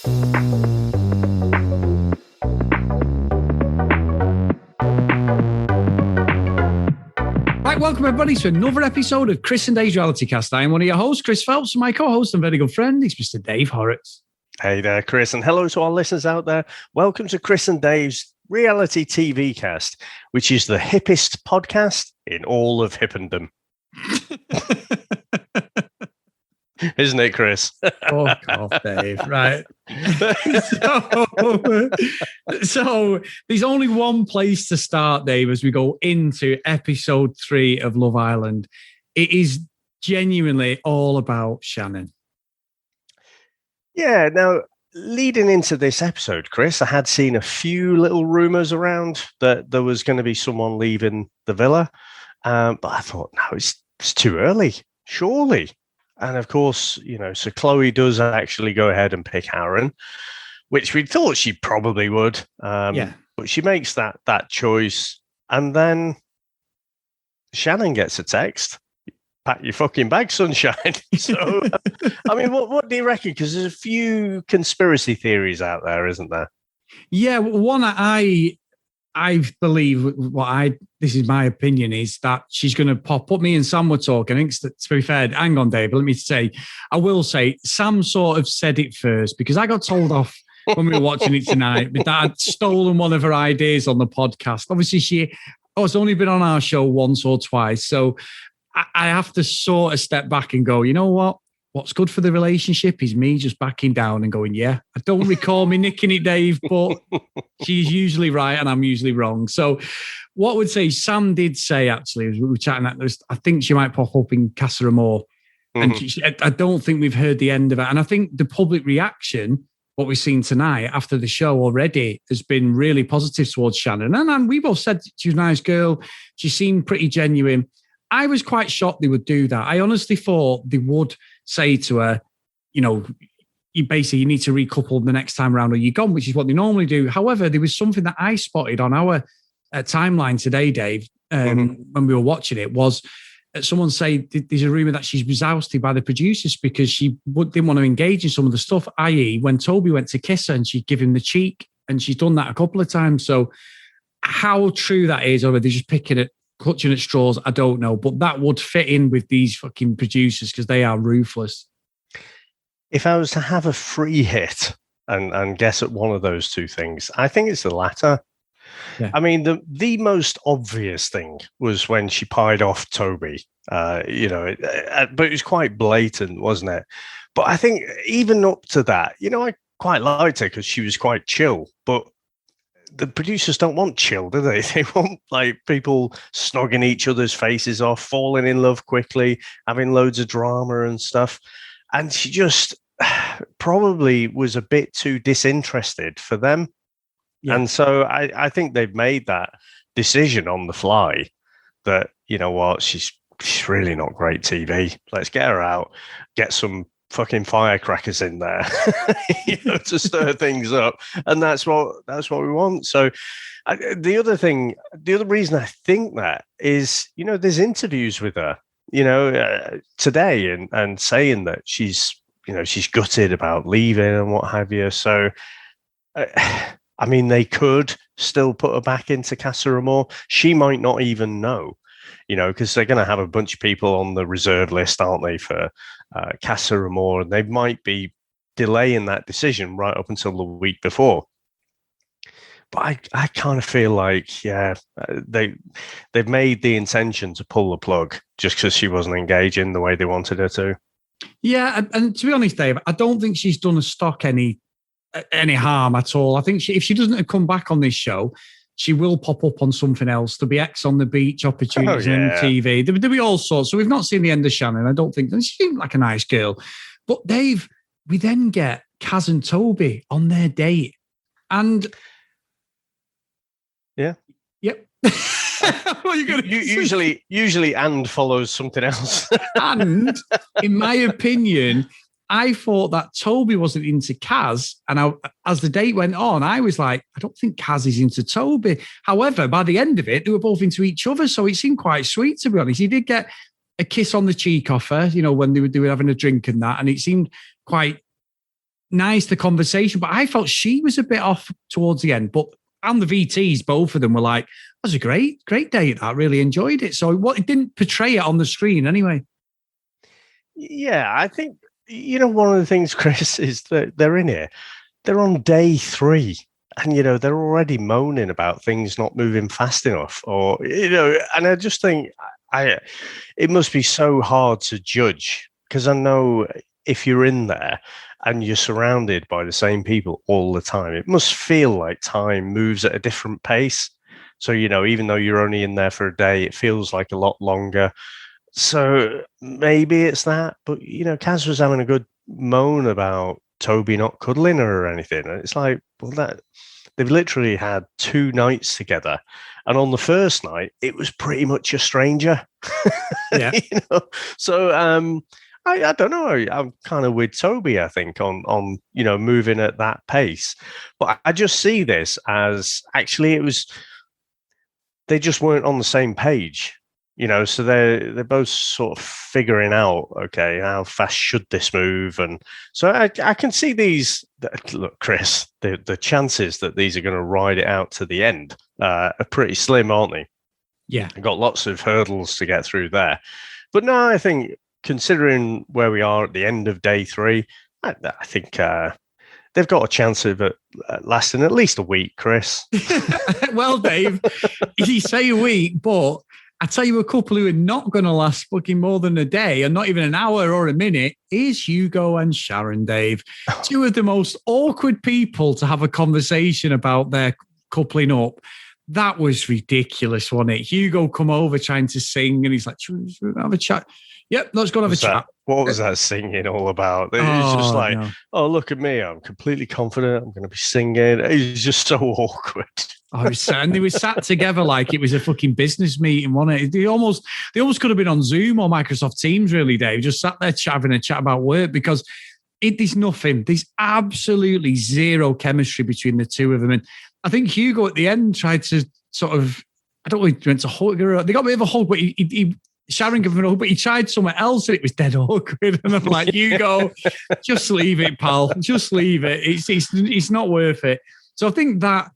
Right, welcome everybody to another episode of Chris and Dave's Reality Cast. I am one of your hosts, Chris Phelps, and my co-host and very good friend is Mr. Dave Horrocks. Hey there, Chris, and hello to our listeners out there. Welcome to Chris and Dave's Reality TV Cast, which is the hippest podcast in all of hippendom. Isn't it, Chris? Oh, God, Dave. Right. So there's only one place to start, Dave, as we go into episode 3 of Love Island. It is genuinely all about Shannon. Yeah, now, leading into this episode, Chris, I had seen a few little rumours around that there was going to be someone leaving the villa. But I thought, no, it's too early, surely. And of course, so Chloe does actually go ahead and pick Aaron, which we thought she probably would. But she makes that choice. And then Shannon gets a text. Pack your fucking bag, sunshine. So, I mean, what do you reckon? Because there's a few conspiracy theories out there, isn't there? Yeah, one I believe this is my opinion, is that she's going to pop up. Me and Sam were talking. I think, to be fair, hang on, Dave, let me say, I will say, Sam sort of said it first because I got told off when we were watching it tonight. My dad stolen one of her ideas on the podcast. Obviously, she's only been on our show once or twice. So I have to sort of step back and go, you know what? What's good for the relationship is me just backing down and going, yeah, I don't recall me nicking it, Dave, but she's usually right and I'm usually wrong. So what I would say, Sam did say, actually, as we were chatting, I think she might pop up in Casa Amor. Mm-hmm. And I don't think we've heard the end of it. And I think the public reaction, what we've seen tonight after the show already, has been really positive towards Shannon. And we both said she's a nice girl. She seemed pretty genuine. I was quite shocked they would do that. I honestly thought they would say to her, you need to recouple the next time around or you're gone, which is what they normally do. However, there was something that I spotted on our timeline today, Dave, when we were watching it, was someone say there's a rumor that she was ousted by the producers because she didn't want to engage in some of the stuff, i.e. when Toby went to kiss her and she'd give him the cheek, and she's done that a couple of times. So how true that is, or they're just clutching at straws, I don't know. But that would fit in with these fucking producers because they are ruthless. If I was to have a free hit and guess at one of those two things, I think it's the latter. Yeah. I mean, the most obvious thing was when she pied off Toby, but it was quite blatant, wasn't it? But I think even up to that, I quite liked her because she was quite chill, but the producers don't want chill, do they? They want like people snogging each other's faces off, falling in love quickly, having loads of drama and stuff. And she just probably was a bit too disinterested for them. Yeah. And so I think they've made that decision on the fly that, you know what, she's really not great TV. Let's get her out, get some fucking firecrackers in there to stir things up, and that's what we want. So the other reason I think that is, there's interviews with her today and saying that she's gutted about leaving and what have you. So I mean, they could still put her back into Casa Amor. She might not even know, because they're going to have a bunch of people on the reserve list, aren't they, for Casa Amor, and they might be delaying that decision right up until the week before. But I kind of feel like, they've made the intention to pull the plug just because she wasn't engaging the way they wanted her to. Yeah, and to be honest, Dave, I don't think she's done a stock any harm at all. I think if she doesn't come back on this show, she will pop up on something else. There'll be X on the beach opportunities on TV. There'll be all sorts. So we've not seen the end of Shannon, I don't think. And she seemed like a nice girl. But Dave, we then get Kaz and Toby on their date. And yeah. Yep. What are you gonna usually and follows something else. And in my opinion, I thought that Toby wasn't into Kaz, and as the date went on, I was like, I don't think Kaz is into Toby. However, by the end of it, they were both into each other, so it seemed quite sweet, to be honest. He did get a kiss on the cheek off her, when they were having a drink and that, and it seemed quite nice, the conversation, but I felt she was a bit off towards the end. But and the VTs, both of them were like, that was a great date. I really enjoyed it. So it didn't portray it on the screen anyway. Yeah, I think, one of the things, Chris, is that they're in here. They're on day 3. And, they're already moaning about things not moving fast enough and I just think it must be so hard to judge, because I know if you're in there and you're surrounded by the same people all the time, it must feel like time moves at a different pace. So, even though you're only in there for a day, it feels like a lot longer. So maybe it's that. But, Kaz was having a good moan about Toby not cuddling her or anything. And it's like, well, they've literally had 2 nights together. And on the first night, it was pretty much a stranger. Yeah. So I don't know. I'm kind of with Toby, I think, on moving at that pace. But I just see this as actually they just weren't on the same page. So they're both sort of figuring out, okay, how fast should this move? And so I can see these. Look, Chris, the chances that these are going to ride it out to the end are pretty slim, aren't they? Yeah. They've got lots of hurdles to get through there. But no, I think considering where we are at the end of day 3, I think they've got a chance of it lasting at least a week, Chris. Well, Dave, you say a week, but I tell you a couple who are not going to last fucking more than a day and not even an hour or a minute is Hugo and Sharon, Dave. 2 of the most awkward people to have a conversation about their coupling up. That was ridiculous, wasn't it? Hugo come over trying to sing and he's like, should we have a chat? Yep, let's go and have a chat. What was that singing all about? It was just like, oh, look at me. I'm completely confident. I'm going to be singing. It was just so awkward. And they were sat together like it was a fucking business meeting, wasn't it? They almost could have been on Zoom or Microsoft Teams, really, Dave. Just sat there having a chat about work because there's nothing. There's absolutely zero chemistry between the 2 of them. And I think Hugo at the end tried to sort of, I don't know, he went to hug her. They got a bit of a hug, but Sharon gave him a hug, but he tried somewhere else and it was dead awkward. And I'm like, Hugo, just leave it, pal. Just leave it. It's not worth it. So I think that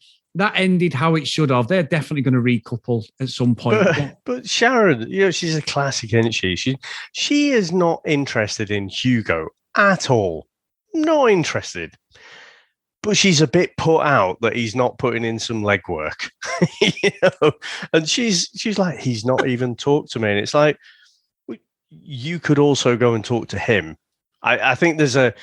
ended how it should have. They're definitely going to recouple at some point. But Sharon, she's a classic, isn't she? She is not interested in Hugo at all. Not interested. But she's a bit put out that he's not putting in some legwork, And she's like, he's not even talked to me, and it's like, you could also go and talk to him. I think there's a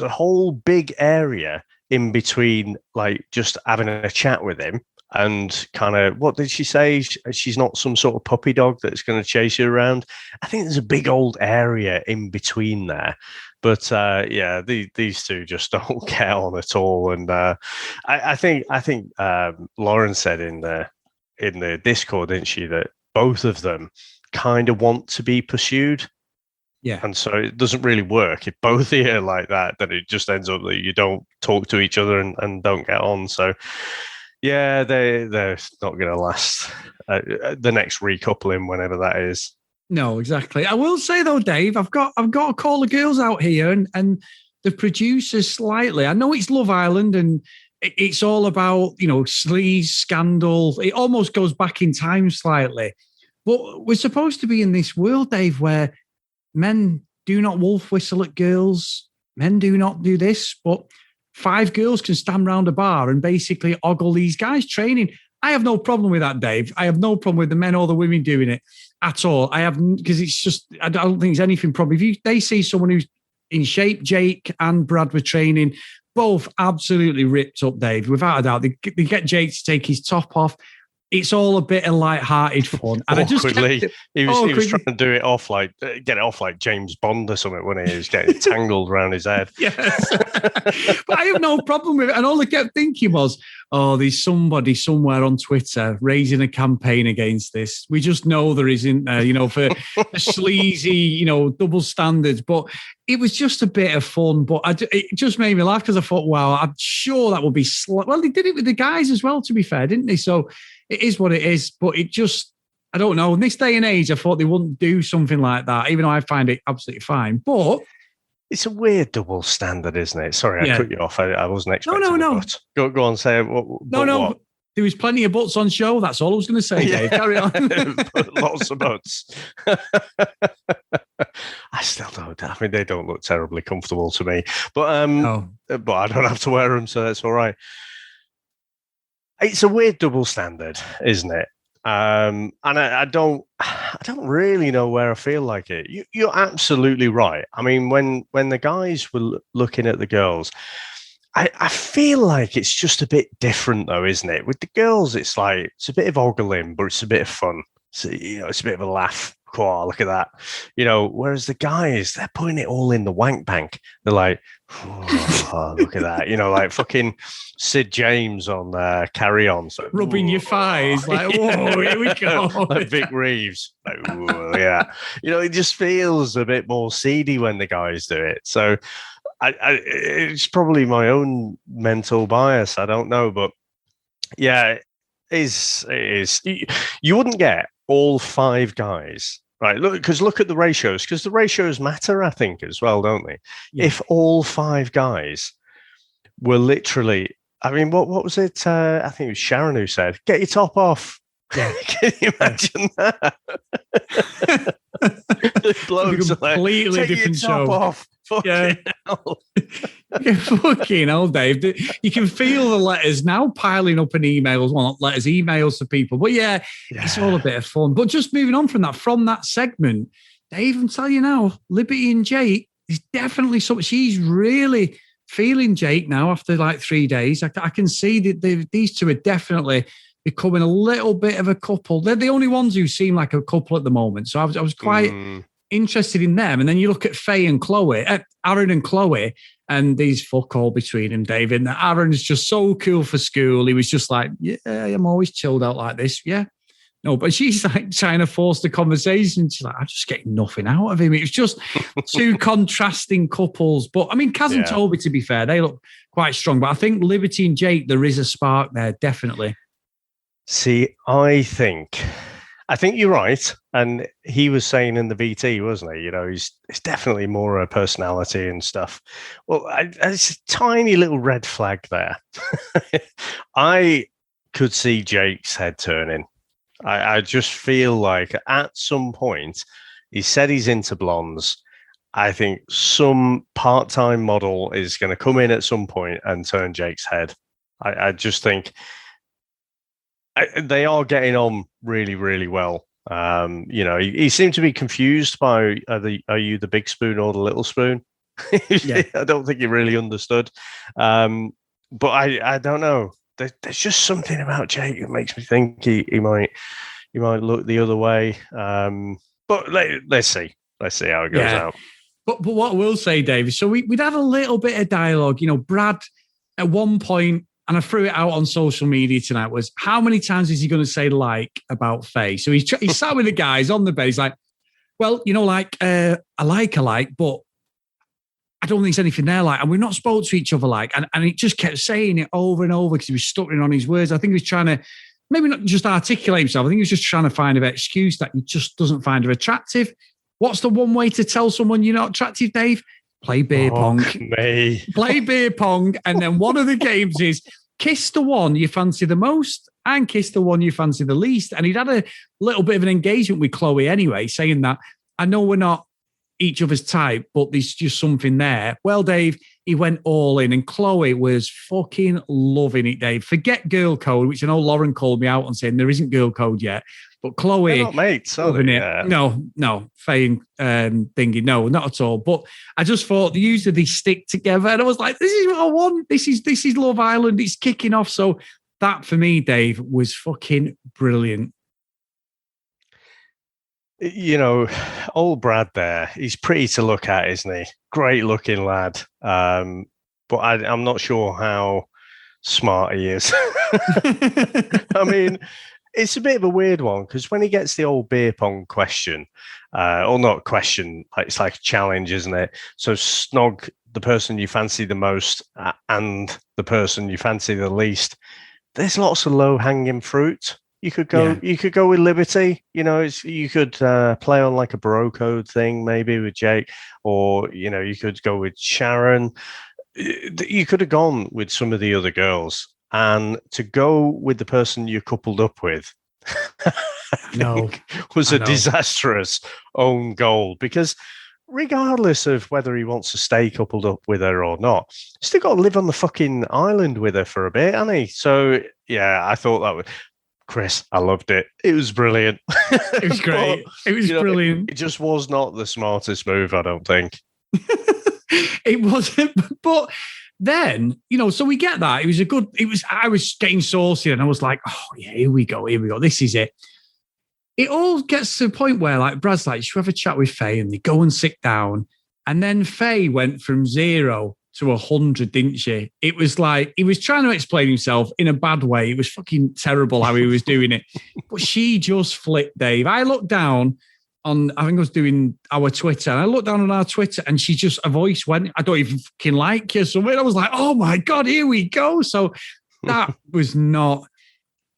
whole big area in between, like just having a chat with him and kind of, what did she say? She's not some sort of puppy dog that's going to chase you around. I think there's a big old area in between there. But these 2 just don't get on at all. And I think Lauren said in the Discord, didn't she, that both of them kind of want to be pursued. Yeah. And so it doesn't really work. If both are like that, then it just ends up that you don't talk to each other and don't get on. So yeah, they're not going to last the next recoupling, whenever that is. No, exactly. I will say though, Dave, I've got to call the girls out here and the producers slightly. I know it's Love Island and it's all about, sleaze, scandal. It almost goes back in time slightly. But we're supposed to be in this world, Dave, where men do not wolf whistle at girls. Men do not do this. But 5 girls can stand round a bar and basically ogle these guys training. I have no problem with that, Dave. I have no problem with the men or the women doing it at all. I have, because it's just, I don't think there's anything probably. If they see someone who's in shape, Jake and Brad were training, both absolutely ripped up, Dave, without a doubt. They get Jake to take his top off. It's all a bit of light-hearted fun. And he was trying to do it off get it off like James Bond or something when he was getting tangled around his head. Yes. But I have no problem with it. And all I kept thinking was, there's somebody somewhere on Twitter raising a campaign against this. We just know there isn't there, for sleazy, double standards. But it was just a bit of fun. But it just made me laugh because I thought, wow, I'm sure that would be... Well, they did it with the guys as well, to be fair, didn't they? So it is what it is. But it just... I don't know. In this day and age, I thought they wouldn't do something like that, even though I find it absolutely fine. But It's a weird double standard, isn't it? Sorry, I cut you off. I wasn't expecting No. Go on, say No. What? There was plenty of butts on show. That's all I was going to say, Dave. Carry on. Lots of butts. I still don't. I mean, they don't look terribly comfortable to me. But but I don't have to wear them, so that's all right. It's a weird double standard, isn't it? And I don't really know where I feel like it. You're absolutely right. I mean, when the guys were looking at the girls, I feel like it's just a bit different, though, isn't it? With the girls, it's like it's a bit of ogling, but it's a bit of fun. So, it's a bit of a laugh. Oh, look at that. Whereas the guys, they're putting it all in the wank bank. They're like, oh, look at that. Like fucking Sid James on Carry On. So, rubbing your thighs. Like, whoa, here we go. Like Vic Reeves. Like, yeah. It just feels a bit more seedy when the guys do it. So, it's probably my own mental bias. I don't know, but yeah, it is. You wouldn't get all 5 guys, right? Look at the ratios, because the ratios matter, I think, as well, don't they? Yeah. If all 5 guys were literally, I mean, what was it? I think it was Sharon who said, "Get your top off." Yeah. Can you imagine that? The blokes completely like, different show. Off. Fucking hell. Fucking hell, Dave. You can feel the letters now piling up in emails. Well, not letters, emails to people. But yeah, it's all a bit of fun. But just moving on from that segment, Dave, I'm telling you now, Liberty and Jake is definitely something. She's really feeling Jake now after like 3 days. I can see that these two are definitely becoming a little bit of a couple. They're the only ones who seem like a couple at the moment. So I was quite interested in them. And then you look at Faye and Chloe, Aaron and Chloe, and these fuck all between them, David. And Aaron's just so cool for school. He was just like, yeah, I'm always chilled out like this. Yeah. No, but she's like trying to force the conversation. She's like, I'm just getting nothing out of him. It was just 2 contrasting couples. But I mean, Kaz and Toby, to be fair, they look quite strong. But I think Liberty and Jake, there is a spark there, definitely. See, I think you're right. And he was saying in the VT, wasn't he? He's definitely more a personality and stuff. Well, it's a tiny little red flag there. I could see Jake's head turning. I just feel like at some point, he said he's into blondes. I think some part-time model is going to come in at some point and turn Jake's head. I just think they are getting on really, really well. He seemed to be confused by are you the big spoon or the little spoon? I don't think he really understood. But I don't know. There's just something about Jake that makes me think he might look the other way. But let's see how it goes out. But what I will say, David, so we'd had a little bit of dialogue. Brad at one point, and I threw it out on social media tonight, was how many times is he going to say like about Faye? So he sat with the guys on the bed. He's like, well, I like, but I don't think there's anything there like, and we've not spoke to each other like, and he just kept saying it over and over because he was stuttering on his words. I think he was trying to maybe not just articulate himself. I think he was just trying to find an excuse that he just doesn't find her attractive. What's the one way to tell someone you're not attractive, Dave? Play beer pong. Play beer pong. And then one of the games is kiss the one you fancy the most and kiss the one you fancy the least. And he'd had a little bit of an engagement with Chloe anyway, saying that, I know we're not each other's type, but there's just something there. Well, Dave, he went all in, and Chloe was fucking loving it, Dave. Forget girl code, which I know Lauren called me out on saying there isn't girl code yet. But Chloe, they're not mates, are they? Yeah. No, Faye and thingy, no, not at all. But I just thought usually they stick together, and I was like, this is what I want. This is Love Island. It's kicking off. So that for me, Dave, was fucking brilliant. Old Brad there, he's pretty to look at, isn't he? Great looking lad. But I'm not sure how smart he is. I mean, it's a bit of a weird one because when he gets the old beer pong question, or not question, it's like a challenge, isn't it? So snog the person you fancy the most and the person you fancy the least. There's lots of low hanging fruit. You could go. You could go with Liberty. You could play on like a bro code thing, maybe with Jake, or you could go with Sharon. You could have gone with some of the other girls, and to go with the person you coupled up with, was a disastrous own goal, because regardless of whether he wants to stay coupled up with her or not, he's still got to live on the fucking island with her for a bit, hasn't he? So yeah, I thought that was. Chris, I loved it. It was brilliant. It was great. It was brilliant. It just was not the smartest move, I don't think. It wasn't, but then, so we get that. I was getting saucy and I was like, oh yeah, here we go. This is it. It all gets to the point where like Brad's like, should we have a chat with Faye? And they go and sit down. And then Faye went from 0 to 100, didn't she? It was like, he was trying to explain himself in a bad way. It was fucking terrible how he was doing it. But she just flipped, Dave. I looked down on, I think I was doing our Twitter, and I looked down on our Twitter and her voice went, I don't even fucking like you. So I was like, oh my God, here we go. So that was not,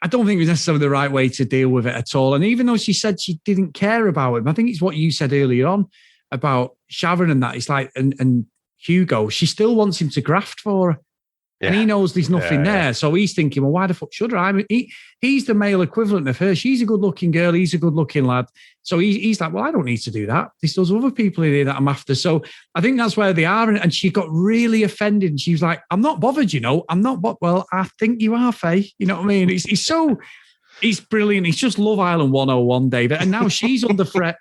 I don't think it was necessarily the right way to deal with it at all. And even though she said she didn't care about him, I think it's what you said earlier on about Sharon and that. It's like, and Hugo, she still wants him to graft for her. Yeah. And he knows there's nothing there. So he's thinking, well, why the fuck should I? I mean, he's the male equivalent of her. She's a good-looking girl. He's a good-looking lad. So he's like, well, I don't need to do that. There's those other people in here that I'm after. So I think that's where they are. And she got really offended. And she was like, I'm not bothered, I'm not bothered. Well, I think you are, Faye. You know what I mean? He's brilliant. He's just Love Island 101, David. And now she's under threat.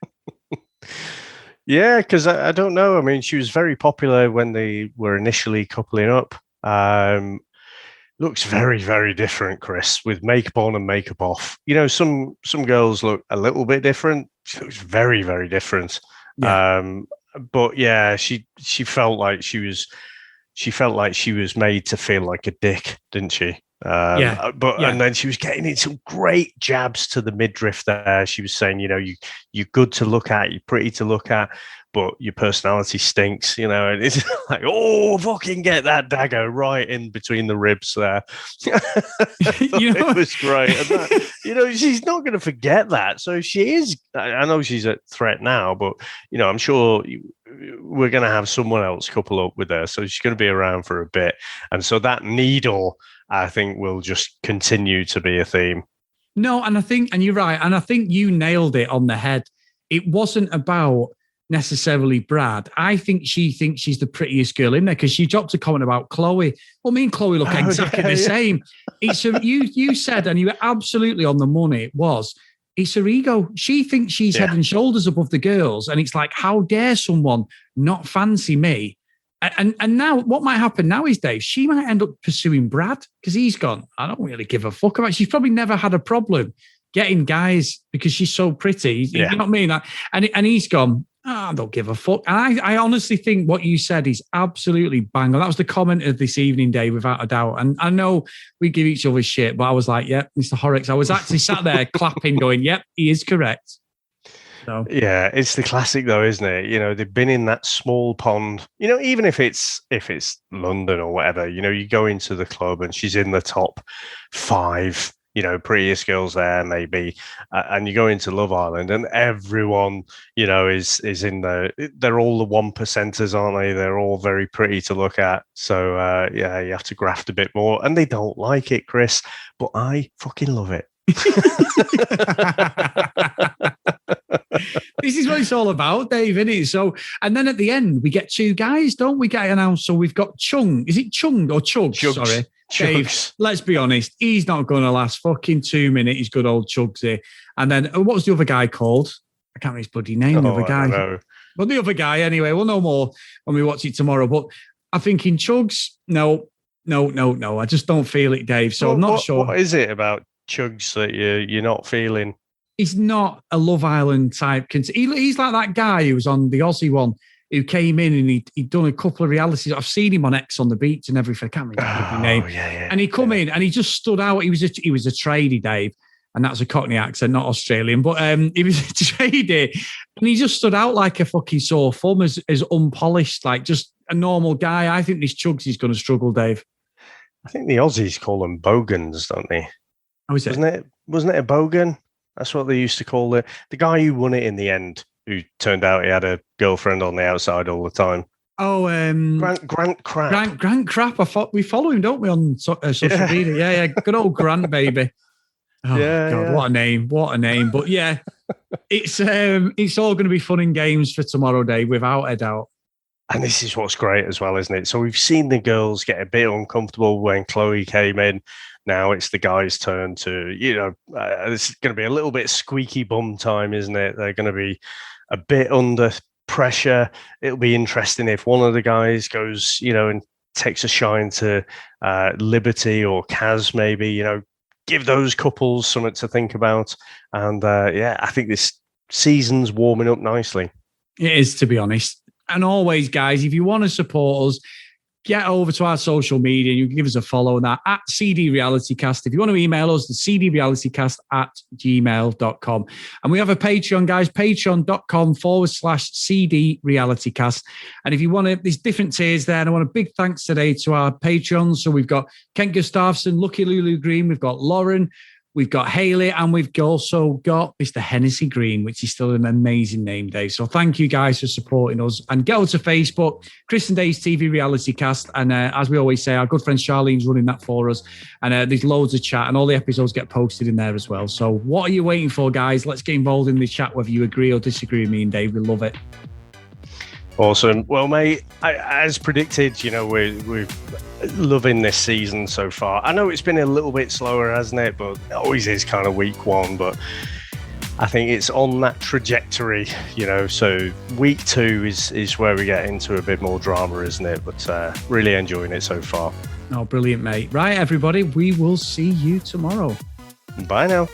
Yeah, because I don't know. I mean, she was very popular when they were initially coupling up. Looks very, very different, Chris, with makeup on and makeup off. Some girls look a little bit different. She looks very, very different. Yeah. But yeah, she felt like she was made to feel like a dick, didn't she? And then she was getting into some great jabs to the midriff there. She was saying, you're good to look at, you're pretty to look at, but your personality stinks, and it's like, oh, fucking get that dagger right in between the ribs there. It was great. And that, she's not going to forget that. So she is, I know she's a threat now, but, I'm sure we're going to have someone else couple up with her. So she's going to be around for a bit. And so that needle, I think, will just continue to be a theme. No, and you're right. And I think you nailed it on the head. It wasn't about necessarily Brad. I think she thinks she's the prettiest girl in there because she dropped a comment about Chloe. Well, me and Chloe look exactly the same. It's you said, and you were absolutely on the money. It's her ego. She thinks she's head and shoulders above the girls, and it's like, how dare someone not fancy me? And now what might happen now is, Dave, she might end up pursuing Brad because he's gone, I don't really give a fuck about it. She's probably never had a problem getting guys because she's so pretty. You know what I mean? And he's gone, I don't give a fuck. And I honestly think what you said is absolutely bang on. That was the comment of this evening, Dave, without a doubt. And I know we give each other shit, but I was like, yep, Mr. Horrocks. I was actually sat there clapping, going, yep, he is correct. So. Yeah, it's the classic though, isn't it? They've been in that small pond, even if it's London or whatever, you go into the club and she's in the top 5, prettiest girls there maybe, and you go into Love Island and everyone, is in they're all the 1%ers, aren't they? They're all very pretty to look at. So you have to graft a bit more, and they don't like it, Chris, but I fucking love it. This is what it's all about, Dave, isn't it? So, and then at the end, we get 2 guys, don't we? Get announced. So we've got Chung. Is it Chung or Chugs? Sorry. Dave, let's be honest. He's not going to last fucking 2 minutes. He's good old Chugsy. And then what was the other guy called? I can't remember his bloody name. The other guy. But the other guy, anyway, we'll know more when we watch it tomorrow. But I'm thinking Chugs, no. I just don't feel it, Dave. So I'm not sure. What is it about Chugs that you're not feeling? He's not a Love Island type. He's like that guy who was on the Aussie one who came in and he'd done a couple of realities. I've seen him on X on the beach and everything. I can't remember his name. Yeah. And he come in and he just stood out. He was a tradie, Dave. And that's a Cockney accent, not Australian. But he was a tradie. And he just stood out like a fucking sore thumb as unpolished, like just a normal guy. I think this Chugs is going to struggle, Dave. I think the Aussies call them bogans, don't they? How is it? Wasn't it a bogan? That's what they used to call it. The guy who won it in the end, who turned out he had a girlfriend on the outside all the time. Oh, Grant Crapp. Grant Crapp. I thought we follow him, don't we, on social media? Yeah. Good old Grant, baby. Oh God, what a name! What a name! But yeah, it's all going to be fun and games for tomorrow day, without a doubt. And this is what's great as well, isn't it? So we've seen the girls get a bit uncomfortable when Chloe came in. Now it's the guys' turn to, this is going to be a little bit squeaky bum time, isn't it? They're going to be a bit under pressure. It'll be interesting if one of the guys goes, and takes a shine to Liberty or Kaz, maybe, give those couples something to think about. And I think this season's warming up nicely. It is, to be honest. And always, guys, if you want to support us, get over to our social media and you can give us a follow on that at CD Realitycast. If you want to email us, the cdrealitycast@gmail.com. And we have a Patreon, guys, patreon.com/CD Realitycast. And if you want to, there's different tiers there. And I want a big thanks today to our Patreons. So we've got Kent Gustafson, Lucky Lulu Green, we've got Lauren, we've got Haley, and we've also got Mr. Hennessy Green, which is still an amazing name, Dave. So thank you guys for supporting us. And go to Facebook, Chris and Dave's TV Reality Cast. And as we always say, our good friend Charlene's running that for us. And there's loads of chat, and all the episodes get posted in there as well. So what are you waiting for, guys? Let's get involved in the chat, whether you agree or disagree with me and Dave. We love it. Awesome. Well, mate, as predicted, we're loving this season so far. I know it's been a little bit slower, hasn't it? But it always is kind of week one. But I think it's on that trajectory, So week 2 is where we get into a bit more drama, isn't it? But really enjoying it so far. Oh, brilliant, mate. Right, everybody, we will see you tomorrow. Bye now.